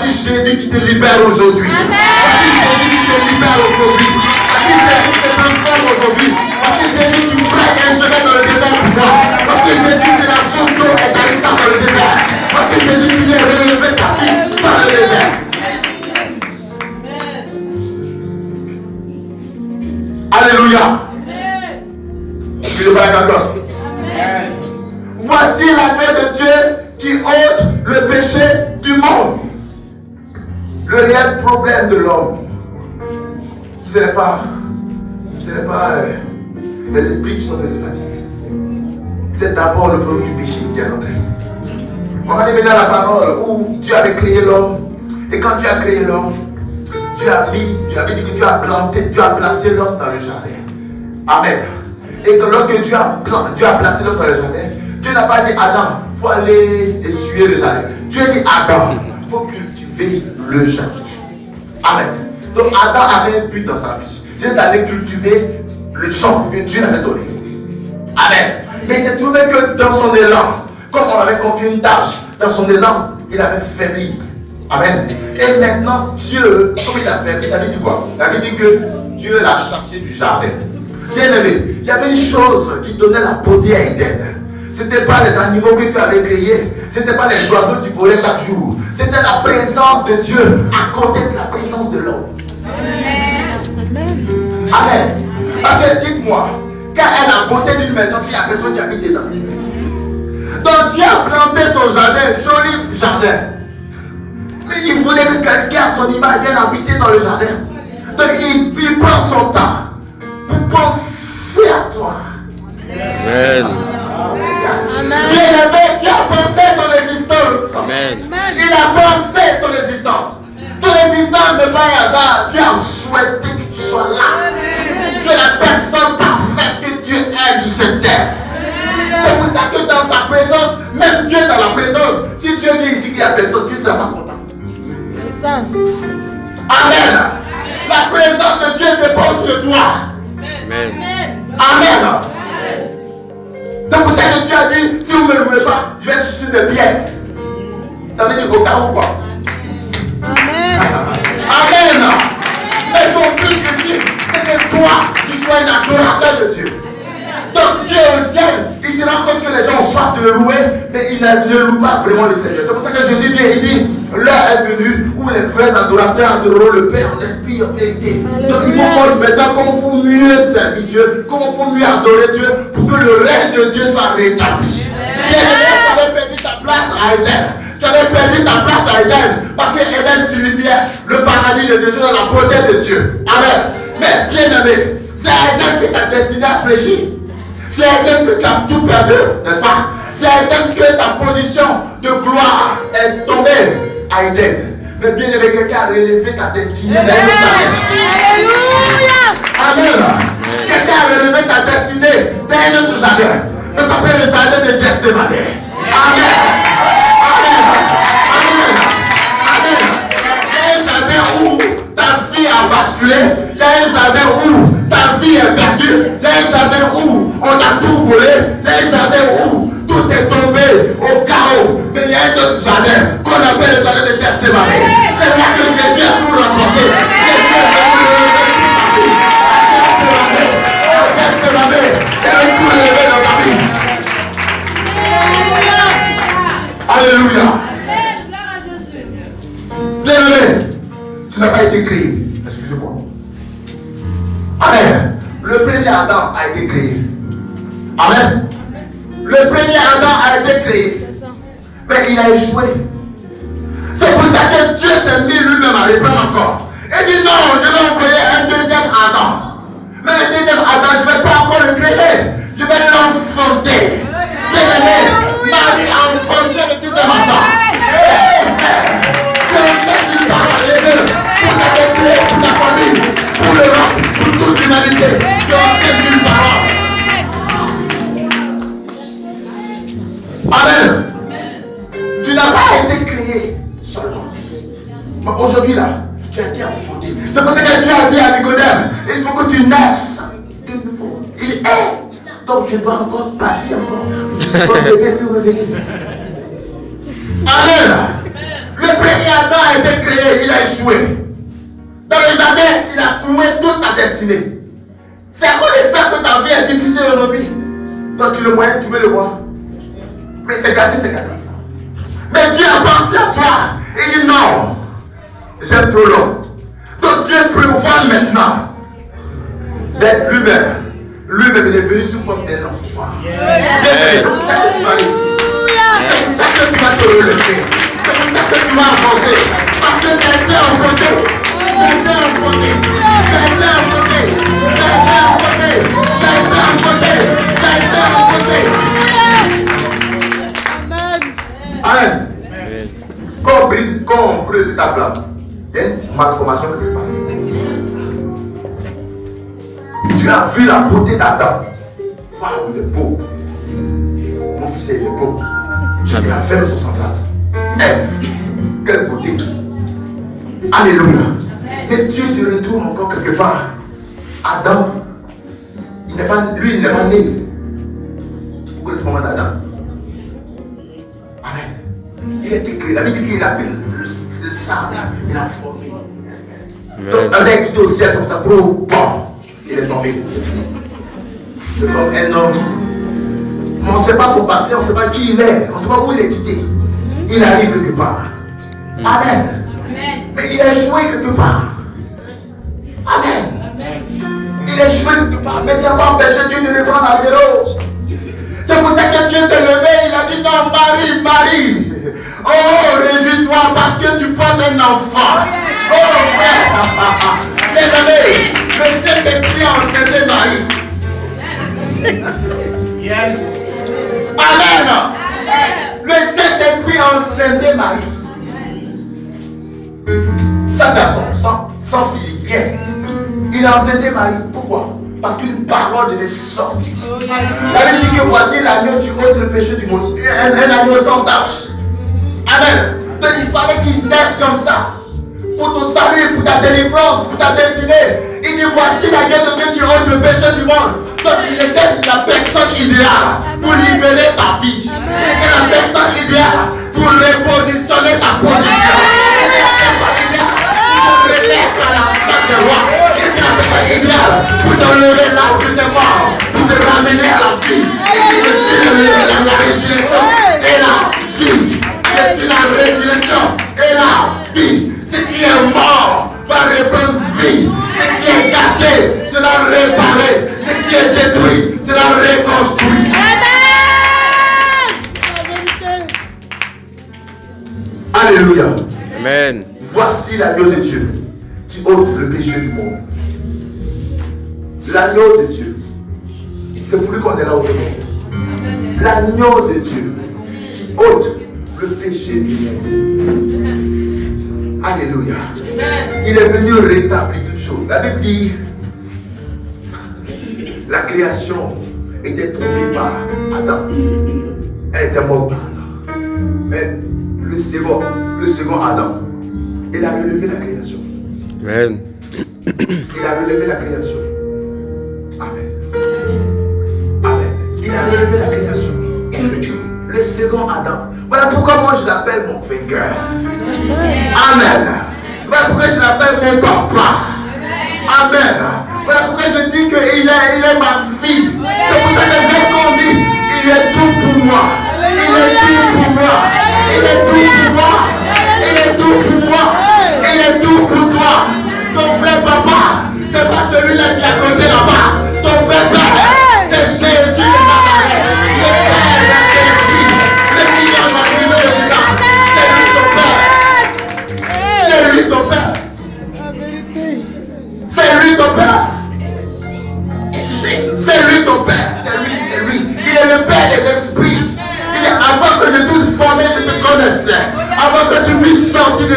Voici Jésus qui te libère aujourd'hui. Voici Jésus qui te libère aujourd'hui. Voici Jésus qui te transforme aujourd'hui. Voici Jésus qui fait un chemin dans le désert pour toi. Voici Jésus qui la chose d'eau est dans le désert. Voici Jésus qui vient relever ta fille dans le désert. Alléluia. Je le vois encore. Voici la main de Dieu qui ôte le péché du monde. Le réel problème de l'homme, ce n'est pas les esprits qui sont en train de fatiguer. C'est d'abord le problème du péché qui est entré. On va aller maintenant à la parole où Dieu avait créé l'homme. Et quand Dieu a créé l'homme, Dieu avait dit que Dieu a placé l'homme dans le jardin. Amen. Et que lorsque Dieu a placé l'homme dans le jardin, Dieu n'a pas dit Adam, il faut aller essuyer le jardin. Dieu a dit Adam, il faut cultiver le jardin. Amen. Donc Adam avait un but dans sa vie. C'est d'aller cultiver le champ que Dieu avait donné. Amen. Mais il s'est trouvé que dans son élan, comme on avait confié une tâche, dans son élan, il avait faibli. Amen. Et maintenant, Dieu, comme il a faibli, il avait dit quoi? Il avait dit que Dieu l'a chassé du jardin. Bien aimé, il y avait une chose qui donnait la beauté à Éden. Ce n'était pas les animaux que tu avais créés. Ce n'était pas les oiseaux qui volaient chaque jour. C'était la présence de Dieu à côté de la présence de l'homme. Amen. Parce que dites-moi, quelle est la beauté d'une maison s'il n'y a personne qui habite dedans? Donc Dieu a planté son jardin, joli jardin. Mais il voulait que quelqu'un à son image vienne habiter dans le jardin. Donc il prend son temps pour penser à toi. Amen. Bien-aimé, tu as pensé ton existence. Amen. Il a pensé ton existence. Ton existence n'est pas un hasard. Tu as souhaité que tu sois là. Tu es la personne parfaite que Dieu est sur cette terre. C'est pour ça que dans sa présence, même Dieu dans la présence, si Dieu vient ici qu'il n'y a personne, Dieu ne sera pas content. C'est ça. Amen. La présence de Dieu dépend sur toi. Amen. Amen. C'est pour ça que Dieu a dit, si vous ne me louez pas, je vais susciter des pierres. Ça veut dire au cas où quoi. Amen. Amen. Mais ton but de Dieu, c'est que toi, tu sois un adorateur de Dieu. Donc Dieu au ciel, il se rend compte que les gens ont soif de le louer, mais ils ne louent pas vraiment le Seigneur. C'est pour ça que Jésus vient et dit, l'heure est venue où les vrais adorateurs adoreront le Père en esprit et en vérité. Donc il faut maintenant comment il faut mieux servir Dieu, comment il faut mieux adorer Dieu pour que le règne de Dieu soit rétabli. Bien, tu avais perdu ta place à Éden. Tu avais perdu ta place à Éden parce que Éden signifiait le paradis de Dieu, dans la beauté de Dieu. Amen. Mais bien aimé, c'est à Éden que ta destinée a fléchi. C'est à Éden que tu as tout perdu, n'est-ce pas? C'est à Éden que ta position de gloire est tombée à Éden. Mais bien aimé, quelqu'un a relevé ta destinée dans une Alléluia. Amen. Quelqu'un a relevé ta destinée dans un autre jardin. Ça s'appelle le jardin de Gethsemane. Amen. Amen. Amen. Amen. Il y a un jardin où ta vie a basculé. Il y a un jardin où ta vie est perdue. Il y a un jardin où on a tout volé. Il y a un jardin où tout est tombé au chaos. Mais il y a un autre jardin qu'on appelle le jardin de Gethsemane. C'est là que Jésus a tout remporté. Jésus est venu et tout levé dans ta vie. Alléluia. Bien-aimé, tu n'as pas été créé. Excusez-moi. Amen. Le premier Adam a été créé. Amen. Le premier Adam a été créé. Mais il a échoué. C'est pour ça que Dieu s'est mis lui-même à répondre encore. Il dit non, je vais envoyer un deuxième Adam. Mais le deuxième Adam, je ne vais pas encore le créer. Je vais l'enfanter. Bien-aimé, Marie a enfanté le deuxième Adam. Tu enseignes une parole de Dieu pour ta créé, pour ta famille, pour l'Europe, pour toute l'humanité. Tu enseignes une parole. Amen. Tu n'as pas été créé seulement. Mais aujourd'hui là, tu as été enfanté. C'est pour ça que Dieu a dit à Nicodème, il faut que tu naisses de nouveau. Il est. Donc je dois encore passer encore. Pour revenir. Amen. Le premier Adam a été créé, il a échoué. Dans le jardin, il a cloué toute ta destinée. C'est à cause de ça que ta vie est difficile aujourd'hui. Donc tu le vois, tu veux le voir. Mais c'est gâté, c'est gâté. Mais Dieu a pensé à toi. Et il dit non, j'aime trop l'homme. Donc Dieu prévoit maintenant d'être lui-même. Lui-même, il est venu sous forme d'un enfant. C'est pour ça que tu vas réussir. C'est pour ça que tu vas te relever. C'est pour ça que tu vas avancer. Parce que tu as été enfanté. Tu as été enfanté. Tu as été enfanté. Tu as été enfanté. Tu as été enfanté. Tu as été enfanté. Amen. Quand on brise ta flamme, il y a une malformation quelque part. Tu as vu la beauté d'Adam. Waouh, il est beau. Mon fils, il est beau. Il a fait son semblable. Ève, quelle beauté. Alléluia. Mais Dieu se retrouve encore quelque part. Adam, il n'est pas né. Vous connaissez le moment d'Adam? Amen. Il a été créé. La Bible dit qu'il a pris le sable. Il a formé. Donc, un mec qui était au ciel comme ça, bon, il est tombé. C'est comme un homme. Mais on ne sait pas son passé, on ne sait pas qui il est, on ne sait pas où il est quitté. Il arrive quelque part. Amen. Mais il a échoué quelque part. Amen. Il a échoué quelque part. Mais ça va empêcher Dieu de reprendre à zéro. C'est pour ça que Dieu s'est levé. Il a dit non, Marie. Oh, réjouis-toi parce que tu portes un enfant. Oh, frère. Désolé. Le Saint-Esprit a enseigné Marie. Yes. Amen. Le Saint-Esprit a enseigné Marie. Sans garçon, sans physique, bien. Il a enseigné Marie. Pourquoi? Parce qu'une parole devait sortir. La Bible dit que voici l'agneau qui ôte le péché du monde. Un agneau sans tache. Amen. Donc il fallait qu'il naisse comme ça. Pour ton salut, pour ta délivrance, pour ta destinée. Il dit voici l'agneau de Dieu qui ôte le péché du monde. Donc il était la personne idéale pour libérer ta vie. Et la personne idéale pour repositionner ta position. Pour remettre à la place de roi. Il était la personne idéale pour te lever là où tu étais mort. Pour te ramener à la vie. Et je suis la résurrection et la vie. Je suis la résurrection et la vie. Ce qui est mort va reprendre vie. Ce qui est gâté sera réparé. Ce qui est détruit sera reconstruit. Alléluia. Amen. Voici l'agneau de Dieu qui ôte le péché du monde. L'agneau de Dieu. C'est pour lui qu'on est là aujourd'hui. L'agneau de Dieu qui ôte le péché du monde. Alléluia. Il est venu rétablir toutes choses. La Bible dit la création était tombée par Adam. Elle était morte par Adam. Mais le second Adam, il a relevé la création. Amen. Il a relevé la création. Amen. Amen. Il a relevé la création. Le second Adam. Voilà pourquoi moi je l'appelle mon vainqueur. Amen. Voilà pourquoi je l'appelle mon papa. Amen. Voilà pourquoi je dis qu'il est ma fille. C'est pour ça que j'ai dit, il est tout pour moi. Il est tout pour moi. Il est tout pour moi. Il est tout pour moi. Il est tout pour toi. Ton vrai papa, c'est pas celui-là qui est à côté là-bas. Ton vrai père, c'est Jésus de Nazareth. Le Père de Jésus. C'est lui qui a imprimé le sang. C'est lui ton père. C'est lui ton père. C'est lui ton père. C'est lui. Il est le Père des esprits. Il est avant que de tous former, je te connaissais. Avant que tu puisses sortir du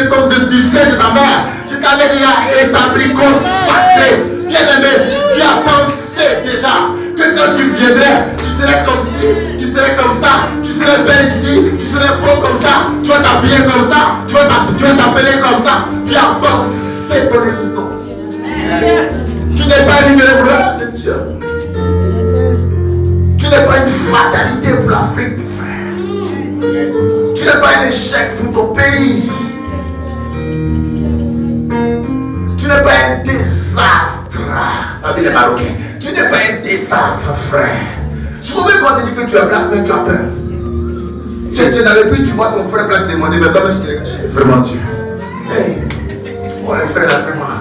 sein de ta mère, je t'avais déjà établi, consacré. Bien aimé, tu as pensé déjà que quand tu viendrais, tu serais comme ci, tu serais comme ça, tu serais belle ici, tu serais beau comme ça, tu vas t'habiller comme ça, tu vas t'appeler comme ça. Tu as pensé ton existence. Tu n'es pas une erreur de Dieu. Tu n'es pas une fatalité pour l'Afrique, mon frère. Tu n'es pas un échec pour ton pays. n'es pas un désastre. Parmi les Marocains, tu n'es pas un désastre, frère. Souvent même quand tu dis que tu es black, mais tu as peur. Tu n'avais plus, tu vois ton frère black demander, mais toi-même tu te dis, vraiment Dieu. Hey, oh les frères là, vraiment.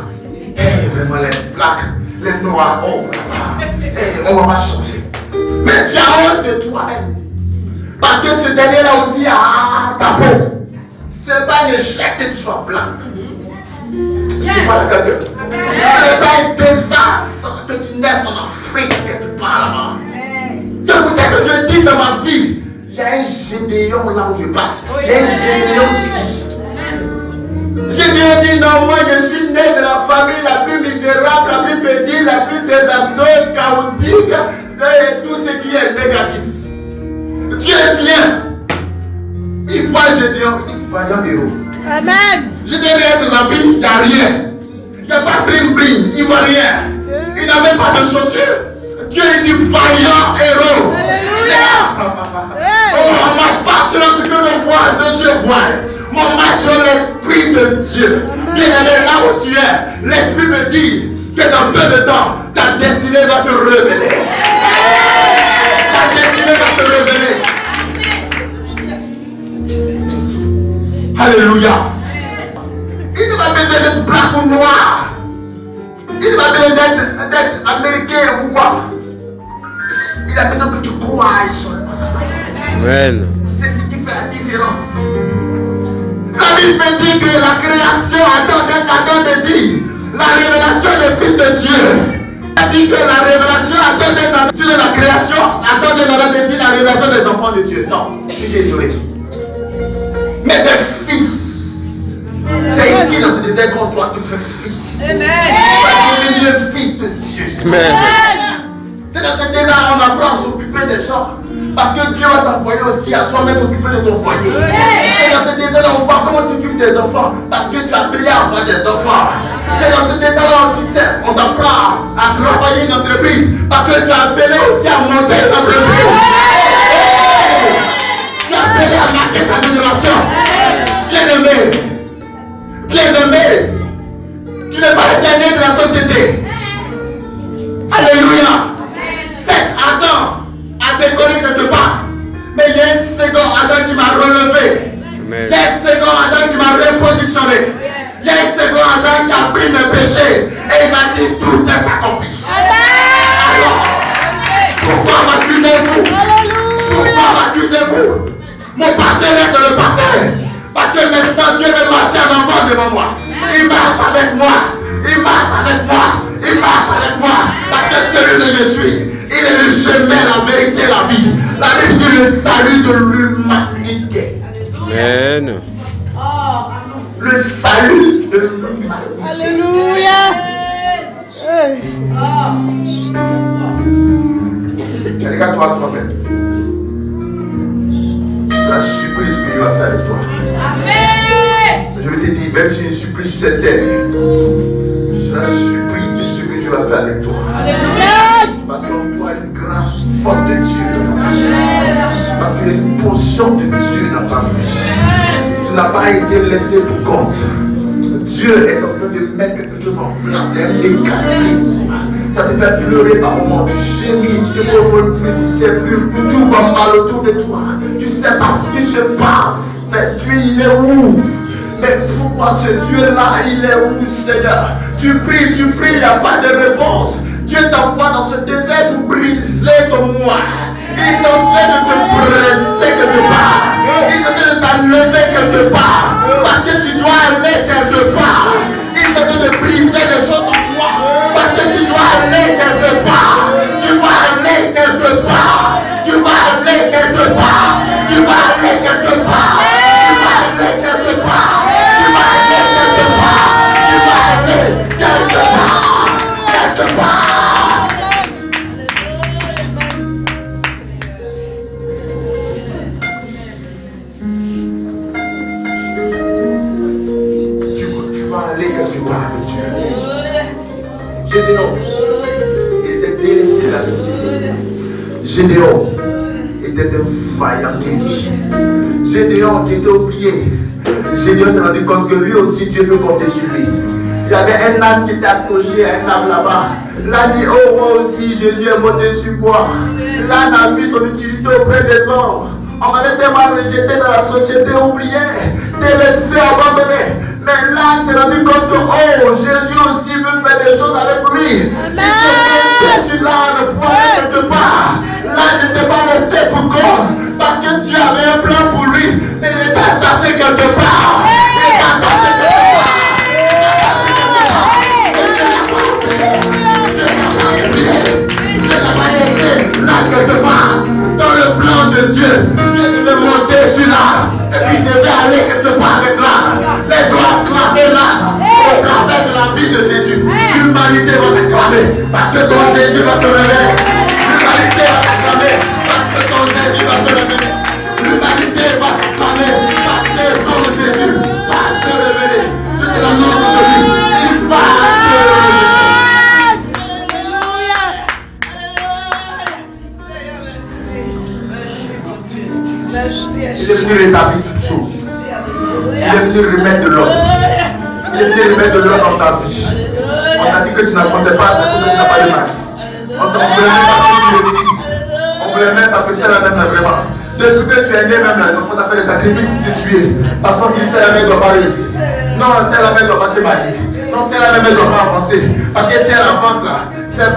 Hey, vraiment les blacks, les noirs, oh là. Hey, on va pas changer. Mais tu as honte de toi-même. Parce que ce dernier-là aussi a ta peau. Ce n'est pas un échec que tu sois blanc. C'est pas la quelqu'un. Ce n'est pas un désastre que tu naisses en Afrique quelque part là-bas. C'est pour ça que je dis dans ma vie, il y a un Gédéon là où je passe. Il y a un Gédéon ici. Gédéon dit non, moi je suis né de la famille la plus misérable, la plus petite, la plus désastreuse, chaotique, et tout ce qui est négatif. Dieu vient. Il voit Gédéon, il vaillant héros. Amen. Gédéon regarde ses habits, il n'y a rien. Il n'y a pas bling bling, il ne voit rien. Il n'a même pas de chaussures. Dieu lui dit vaillant héros. Alléluia. On ne marche pas selon ce que l'on voit, les yeux voient. Mon marche sur l'esprit de Dieu. Bien-aimé, là où tu es, l'esprit me dit que dans peu de temps, ta destinée va se révéler. Ta destinée va se révéler. Alléluia. Il ne va pas besoin d'être blanc ou noir. Il ne va pas besoin d'être américain ou quoi. Il a besoin que tu crois seulement. Amen. C'est ce qui fait la différence. La Bible me dit que la création attend un désir. La révélation des fils de Dieu. Elle dit que la révélation attend sur la création, attend un désir la révélation des enfants de Dieu. Non, je suis désolé. Mais des fils. C'est ici dans ce désert qu'on doit te faire fils. Amen. Tu es le fils de Dieu. Amen. C'est dans ce désert qu'on apprend à s'occuper des gens. Parce que Dieu va t'envoyer aussi à toi-même t'occuper de ton foyer. C'est dans ce désert-là on voit comment tu t'occupes des enfants. Parce que tu as appelé à avoir des enfants. C'est dans ce désert-là on t'apprend à travailler une entreprise. Parce que tu as appelé aussi à monter une entreprise. Tu as appelé à marquer ta génération. Bien-aimé. Bien-aimé. Tu n'es pas le dernier de la société. Alléluia. C'est Adam a décollé quelque part. Mais il y a un second Adam qui m'a relevé. Amen. Il y a un second Adam qui m'a repositionné. Il y a un second Adam qui a pris mes péchés. Et il m'a dit tout est accompli. Alors, pourquoi m'accusez-vous? Pourquoi m'accusez-vous? Mon passé reste le passé. Parce que maintenant Dieu me maintient en enfant devant moi. Il marche avec moi. Il marche avec moi. Il marche avec moi. Parce que celui que je suis, il est le chemin, la vérité, la vie. La Bible dit le salut de l'humanité. Amen. Le salut de l'humanité. Alléluia. Regarde-toi à toi-même. La surprise que Dieu va faire avec toi. Je vais te dire, même si une surprise sur cette terre, tu seras surpris de ce que Dieu va faire avec toi. Parce qu'on voit une grâce forte de Dieu dans ta vie. Parce qu'il y a une portion de Dieu dans ta vie. Tu n'as pas été laissé pour compte. Dieu est en train de mettre quelque chose en place. C'est un mécanisme. Ça te fait pleurer par moments. Tu gémis, tu te retrouves plus, tu sais plus. Tout va mal autour de toi. Tu sais pas ce qui se passe. Mais Dieu, il est où? Mais pourquoi ce Dieu-là, il est où, Seigneur? Tu pries, il n'y a pas de réponse. Dieu t'envoie dans ce désert pour briser ton moi. Il est en train de te presser quelque part. Il est en train de t'enlever quelque part. Parce que tu dois aller quelque part. Il est en train de briser des choses en toi. Parce que tu dois aller quelque part. Tu vas aller quelque part. Tu vas aller quelque part. Tu vas aller quelque part. Tu vas aller quelque part. Tu vas aller quelque part. Tu vas aller quelque part. Quelque part. Aller quelque part avec Dieu. Gédéon, il était délaissé de la société. Gédéon était un vaillant guerrier. Gédéon qui était oublié. Gédéon s'est rendu compte que lui aussi Dieu veut compter sur lui. Il y avait un âne qui était accroché à un arbre là-bas. L'âne dit, oh moi aussi, Jésus est monté sur moi. L'âne a vu son utilité auprès des hommes. On m'avait tellement rejeté dans la société, oublié, délaissé, abandonné. Mais l'âne s'est rendu compte que, oh, Jésus aussi veut faire des choses avec lui. Il s'est monté sur l'âne pour aller quelque part. L'âne n'était pas laissé pour compte parce que Dieu avait un plan pour lui. Mais il était attaché quelque part. Il était attaché quelque part. Dieu n'a pas été là quelque part. Dans le plan de Dieu, Dieu devait monter sur l'arbre. Et puis il devait aller quelque part avec l'arbre. Les gens acclamaient l'arbre au travers de la vie de Jésus. L'humanité va t'acclamer parce que ton Jésus va se révéler. L'humanité va t'acclamer parce que ton Jésus va se révéler. L'humanité va t'acclamer parce que ton Jésus va se révéler. C'est la norme de lui. Il va se révéler. Il est venu rétablir toutes choses. Il est venu remettre de l'ordre. Il est venu remettre de l'ordre dans ta vie. On t'a dit que tu n'affrontais pas, c'est pour ça que tu n'as pas de mari. On voulait même pas que tu réussisses. On voulait même pas que c'est la même vraiment. Depuis que tu es né même là, on t'a fait des sacrifices pour te tuer. Parce qu'on dit que c'est la même ne doit pas réussir. Non, c'est la même ne doit pas se marier. Non, c'est la même ne doit pas avancer. Parce que si elle avance là, ses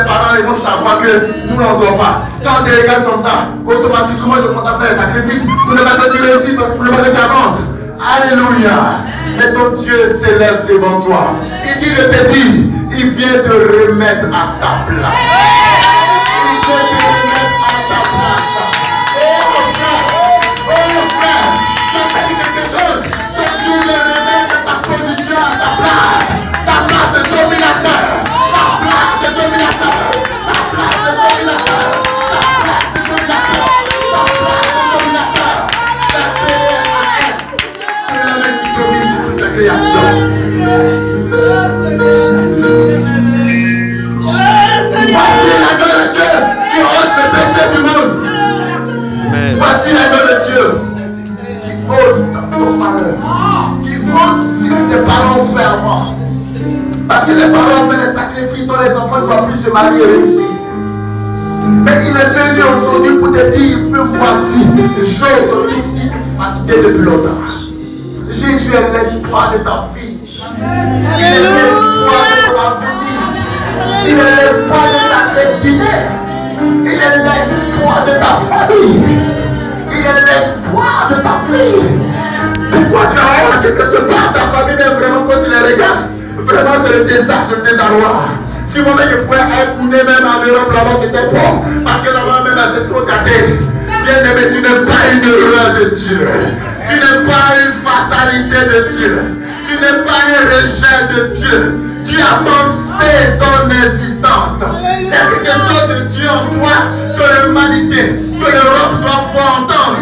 parents ils vont savoir que nous on ne doit pas. Quand on te regarde comme ça, automatiquement ils commencent à faire les sacrifices pour ne pas que tu réussisses, pour ne pas que tu avances. Alléluia. Mais ton Dieu s'élève devant toi. Et s'il te dit, il vient te remettre à ta place. Il vient te remettre à ta place. Oh frère, tu as fait quelque chose. Ton Dieu le remet à ta position, à ta place de dominateur. Voici l'agneau de Dieu qui ôte ton malheur, qui ôte si tes parents ferments. Parce que les parents ont fait des sacrifices dont les enfants ne doivent plus se marier et réussir. Mais il est venu aujourd'hui pour te dire, voici, j'ôte tout ce qui te fatiguait depuis longtemps. Jésus est l'espoir de ta vie. Il est l'espoir de ton avenir. Il est l'espoir de ta destinée. Il est l'espoir de ta famille. Il est l'espoir de ta vie. Pourquoi tu as honte que quelque part ta famille est vraiment quand tu les regardes? Vraiment c'est le désastre, le désarroi. Si moi je pouvais être né même en Europe là-bas, c'était bon. Parce que là-bas même là c'est trop gâté. Bien aimé, tu n'es pas une erreur de Dieu. Tu n'es pas une fatalité de Dieu. Tu n'es pas un rejet de Dieu. Tu as pensé ton existence. Il y a quelque chose de Dieu en toi que l'humanité, que l'Europe doit pouvoir entendre.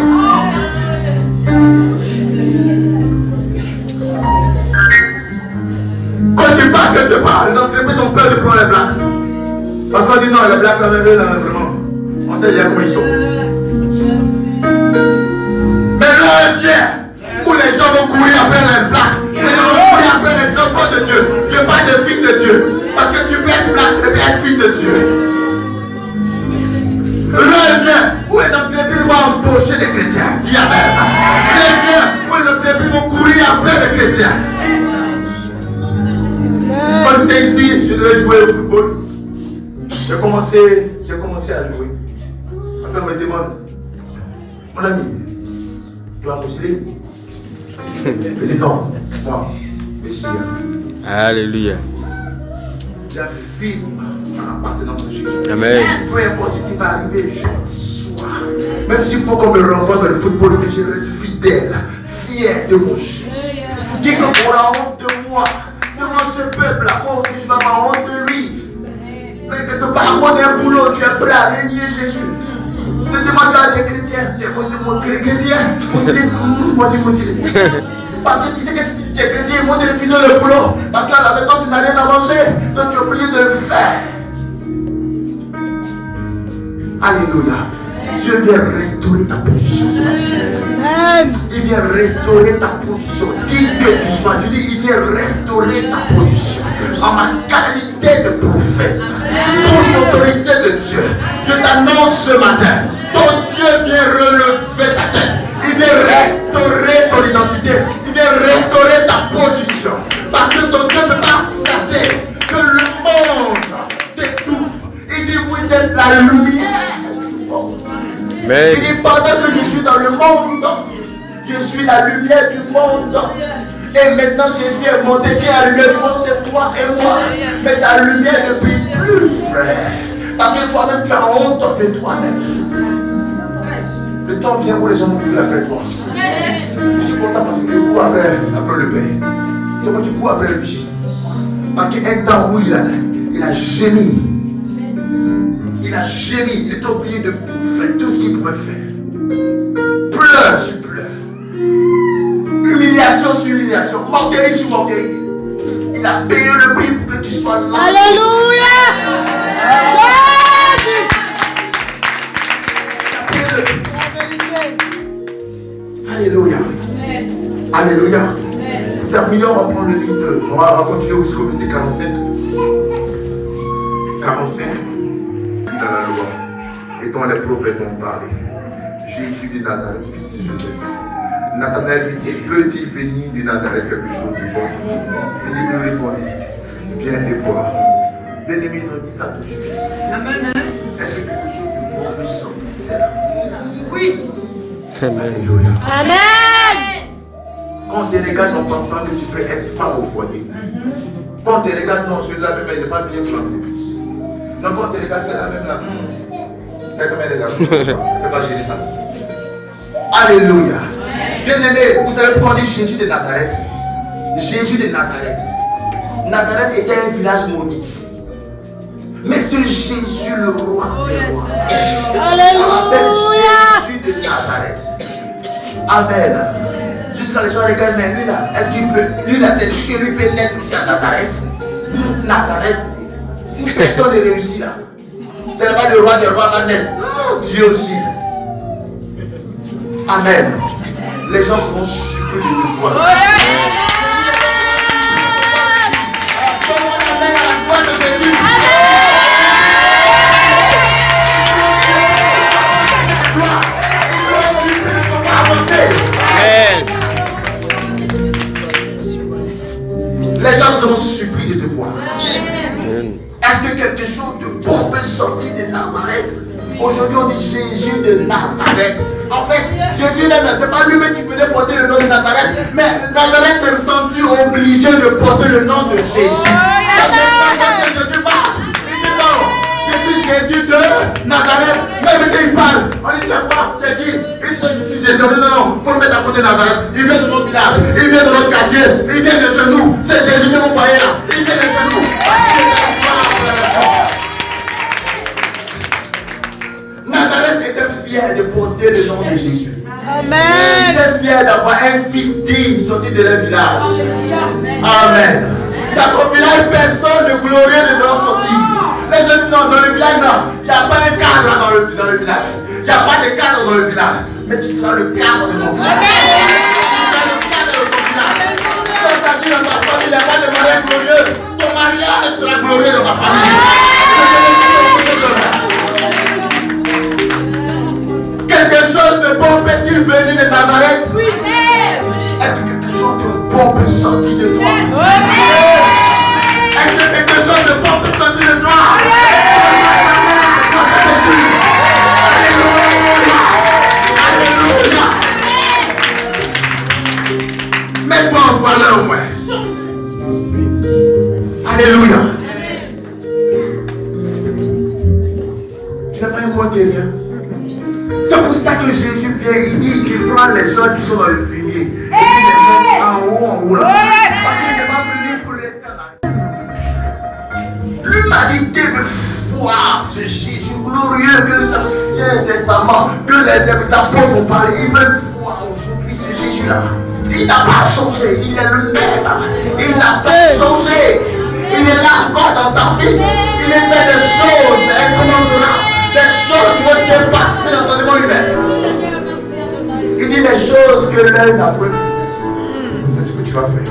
Quand tu parles quelque part, les entreprises ont peur de prendre les blacks. Parce qu'on dit non, les blacks, là, vraiment, on sait déjà comment ils sont. Mais l'heure vient où les gens vont courir après les blacks. Les gens vont courir après les enfants de Dieu. Je parle de fils de Dieu. Parce que tu peux être black et puis être fils de Dieu. L'heure vient où les entreprises vont embaucher des chrétiens. Dis amen. L'heure vient où les entreprises vont courir après les chrétiens. Quand j'étais ici, je devais jouer au football. J'ai commencé à jouer. Après, on me demande, mon ami, tu vas postuler? Je dis non, moi, Messie. Alléluia. J'affirme en appartenance à Jésus. Amen. Peu importe ce qui va arriver, je sois. Même s'il faut qu'on me renvoie dans le football, mais je reste fidèle, fier de mon Jésus. Dis que pour la honte de moi, devant ce peuple-là, moi aussi je n'ai pas honte de lui. Mais que tu parles d'un boulot, tu es prêt à régner Jésus. Tu demandes à des chrétiens, tu es chrétien, musulman, moi aussi musulman. Parce que tu sais que si tu es chrétien, ils vont te refuser le boulot. Parce qu'à la maison, tu n'as rien à manger. Donc tu es obligé de le faire. Alléluia. Dieu vient restaurer ta position. Amen. Il vient restaurer ta position. Qui que tu sois, je dis, il vient restaurer ta position. En ma qualité de prophète, ton autorité de Dieu, je t'annonce ce matin, ton Dieu vient relever ta tête. Il vient restaurer ton identité. Il vient restaurer ta position. Parce que ton Dieu ne peut pas accepter que le monde t'étouffe. Il dit, vous êtes la lumière du monde. Il dit, pendant que je suis dans le monde, je suis la lumière du monde. Et maintenant Jésus est monté, qui est la lumière du monde, c'est toi et moi. Mais ta lumière ne brille plus, frère. Parce que toi-même, tu as honte de toi-même. Le temps vient où les gens vont plus après toi. Je suis content parce que je cours après le Père. C'est moi qui cours après lui. Parce qu'il y a un temps où il a gémi. Il a gémi. Il est obligé de faire tout ce qu'il pouvait faire. Pleure sur pleure. Humiliation sur humiliation. Moquerie sur moquerie. Il a payé le prix pour que tu sois là. Alléluia. Alléluia. Alléluia. Pour terminer, on va prendre le livre de. On va continuer jusqu'au verset 45. 45. Dans la loi. Et dont les prophètes ont parlé. Jésus de Nazareth, fils de Joseph. Nathanaël lui dit, peut-il venir de Nazareth quelque chose de bon? Philippe lui répondit, viens et voir. Les ennemis ont dit ça tout de suite. Est-ce que quelque chose de bon peut sortir? C'est là. Oui. Alléluia. Amen. Quand on te regarde, on ne pense pas que tu peux être femme au foyer. Quand on te regarde, non, celui-là même, elle n'est pas bien flamme de plus. Donc quand on te regarde, c'est la même là. Regarde comme elle est là. Elle ne peut pas gérer ça. Alléluia. Bien aimé, vous savez pourquoi on dit Jésus de Nazareth? Jésus de Nazareth. Nazareth était un village maudit. Mais ce Jésus, le roi des rois, Alléluia. Jésus de Nazareth. Amen. Jusqu'à les gens regardent, mais lui là, est-ce qu'il peut, lui là, c'est sûr que lui peut naître aussi à Nazareth. Nazareth, personne ne réussit là. C'est là-bas le roi des rois va naître. Dieu aussi. Amen. Les gens seront surpris de te voir. Les gens seront surpris de te voir. Est-ce que quelque chose de bon peut sortir de Nazareth? Aujourd'hui on dit Jésus de Nazareth. En fait, Jésus même, c'est pas lui-même qui venait porter le nom de Nazareth, mais Nazareth s'est senti obligé de porter le nom de Jésus. Quand Jésus marche, il dit non, je suis Jésus de Nazareth. Même quand il parle, on dit c'est quoi? C'est qui? Il dit je suis Jésus. On dit non, faut le mettre à côté de Nazareth. Il vient de notre village, il vient de notre quartier, il vient de chez nous. C'est Jésus que vous voyez là, il vient de chez nous. Nazareth était fier de porter le nom de Jésus. Amen. Il était fier d'avoir un fils digne sorti de leur village. Amen. Dans ton village, personne de glorieux ne doit sortir. Les gens disent non, dans le village là, il n'y a pas un cadre dans le village. Il n'y a pas de cadre dans le village. Mais tu seras le cadre de son village. Tu seras le cadre de ton village. Quand tu as dit dans ta famille, il n'y a pas de mariage glorieux. Ton mariage sera glorieux dans ta famille. Quelque chose de bon peut-il venir de Nazareth? Oui. Est-ce que quelque chose de bon peut sortir de toi? Oui. Est-ce que quelque chose de bon peut sortir de toi? Alléluia. Alléluia. Mets-toi en valeur, moi. Alléluia. Tu n'as pas un mot derrière. C'est pour ça que Jésus vient, il dit qu'il prend les gens qui sont dans le fumier et qu'il les met en haut là. Parce qu'il n'est pas venu pour rester là. L'humanité veut voir ce Jésus glorieux que l'Ancien Testament, que les apôtres ont parlé. Ils veulent voir aujourd'hui ce Jésus là. Il n'a pas changé, il est le même. Il n'a pas changé. Il est là encore dans ta vie. Il est fait des choses. Elle commencera. Les choses vont dépasser l'entendement humain. choses que l'œil n'a point vues, c'est ce que tu vas faire.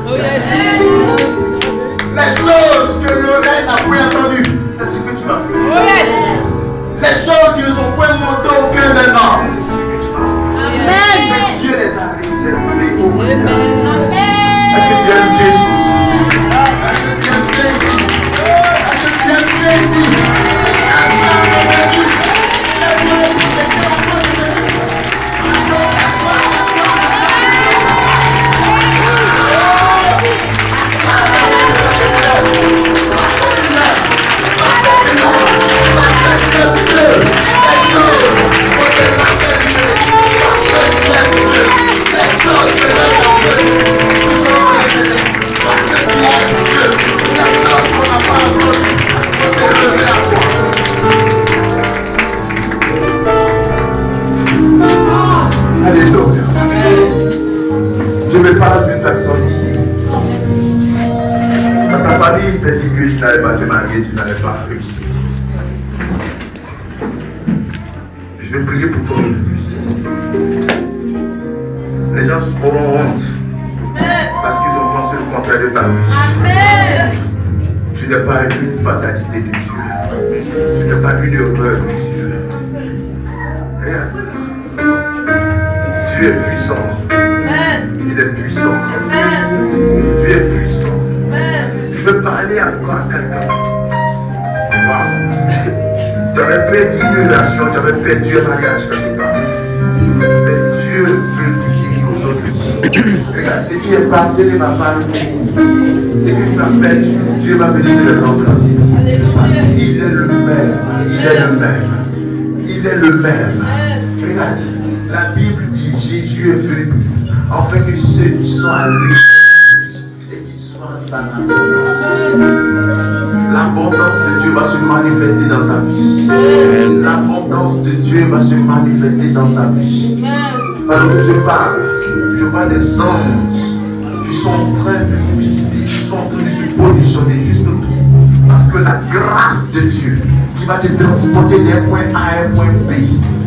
Les choses que l'oreille n'a point entendues, c'est ce que tu vas faire. Les choses qui ne sont point montées au cœur d'un homme, c'est ce que tu vas faire. Amen. Dieu les a réservés au monde. Est-ce que tu aimes Dieu ici? Est-ce que tu aimes Dieu ici? Est-ce que tu aimes Dieu ici? Alléluia. Je me parle d'une personne ici. Dans ta famille, il t'a dit que tu n'allais pas te marier, tu n'allais pas réussir. Je vais prier pour toi aujourd'hui. Les gens auront honte parce qu'ils ont pensé le contraire de ta vie. Tu n'es pas une fatalité de Dieu. Tu n'es pas une erreur de Dieu. Regarde. Dieu est puissant. Il est puissant. Dieu est puissant. Je veux parler encore à quelqu'un. Wow. Tu avais perdu une relation, tu avais perdu un mariage quelque part. Mais Dieu veut te guérir aujourd'hui. Regarde, ce qui est passé ne va pas le coup. Ce que tu as perdu, Dieu va venir te le remplacer. Parce qu'il est le même. Il est le même. Il est le même. Regarde, la Bible dit Jésus est venu afin que ceux qui sont à lui et qui soient dans l'abondance. L'abondance de Dieu va se manifester dans ta vie. L'abondance de Dieu va se manifester dans ta vie. Alors que je parle des anges qui sont en train de vous visiter, qui sont en train de se positionner juste autour. Parce que la grâce de Dieu qui va te transporter d'un point A à un point B,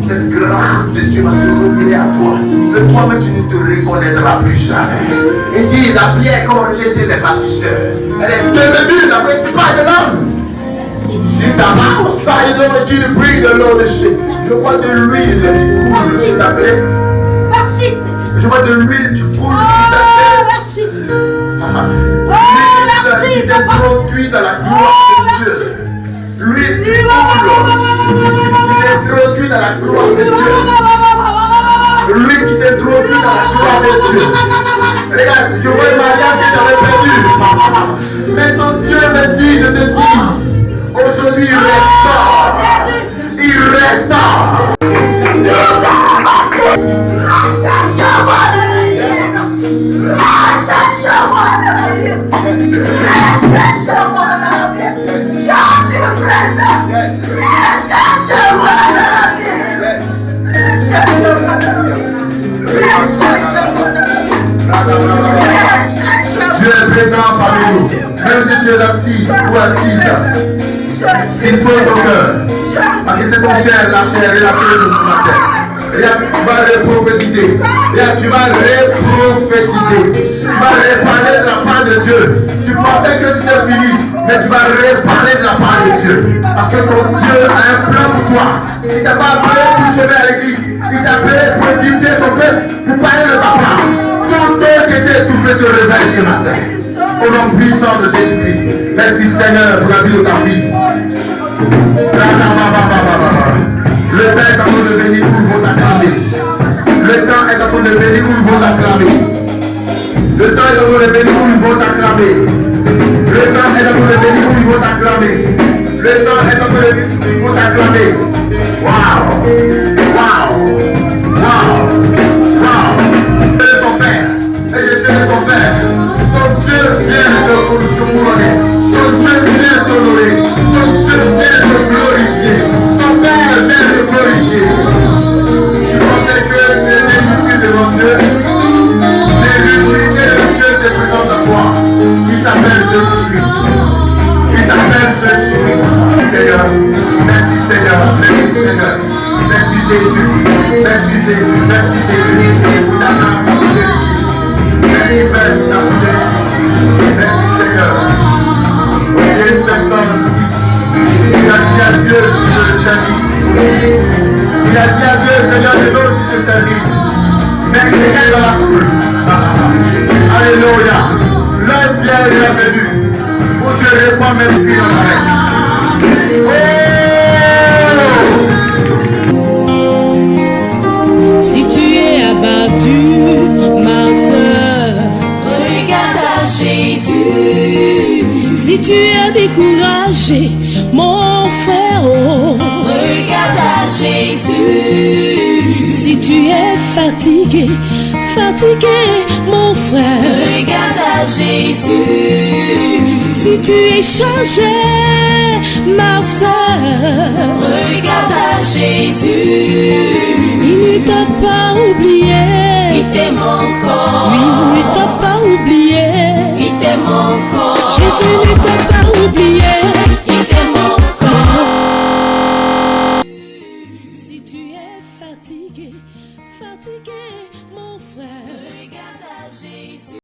cette grâce de Dieu va se révéler à toi. Que toi-même tu ne te reconnaîtras plus jamais. Et dit la pierre qu'ont rejeté les bâtisseurs, elle est devenue la principale de l'homme. Il t'a au side of you bring the Lord je vois de l'huile qui coule sur ta tête. Je vois de l'huile qui coule sur ta tête. L'huile qui t'introduit dans la gloire de Dieu. L'huile qui t'introduit dans la gloire de Dieu. L'huile qui t'introduit dans la gloire de Dieu. Regarde, je vois le mariage que j'avais perdu. Mais ton Dieu me dit, je te dis, aujourd'hui il restaure. Il restaure. Dieu est présent parmi nous. Même si tu es assis ou assise, il faut ton cœur. Parce que c'est ton chair, la chair et la chair de ce matin. Et là, tu vas reprophétiser. Et là, tu vas reprophétiser. Tu vas reparler de la part de Dieu. Tu pensais que c'était fini, mais tu vas reparler de la part de Dieu. Parce que ton Dieu a un plan pour toi. Il t'a pas appelé pour chemin à l'église. Il t'a appelé pour équiper son peuple, pour parler de sa part. Tout qui était étouffé se réveille ce matin. Au nom puissant de Jésus-Christ. Merci Seigneur pour la vie de ta vie. Le temps est en train de venir où ils vont t'acclamer. Le temps est en train de venir où ils vont t'acclamer. Le temps est en train de venir où ils vont t'acclamer. Le temps est en train de venir où ils vont t'acclamer. Le temps est en train de venir où ils vont t'acclamer. Waouh! Waouh! Waouh! Waouh! Je suis ton Père. Et je serai ton Père. Ton Dieu vient de te couronner. Ton Dieu vient de t'honorer. Ton Dieu vient de te glorifier. Ton Père vient de te glorifier. Tu pensais que tu étais inutile devant Dieu. L'utilité de Dieu se présente à toi. Il s'appelle Jésus-Christ. Il s'appelle Jésus-Christ. Seigneur, merci Seigneur, merci Seigneur. Merci Jésus, merci Jésus, merci Jésus. de le servir. Il a dit à Dieu, Seigneur, je veux aussi te servir. Mais il est dans la foule. Alléluia. L'heure vient et est venue où je répands mes esprits dans la règle. Si tu es abattu, ma soeur, regarde à Jésus. Si tu es découragé, mon frère, oh, regarde à Jésus. Si tu es fatigué, mon frère, regarde à Jésus. Si tu es changé, ma soeur, regarde à Jésus. Il ne t'a pas oublié, il t'aime encore. Oui, il ne t'a pas oublié, il t'aime encore. Jésus ne t'a pas oublié,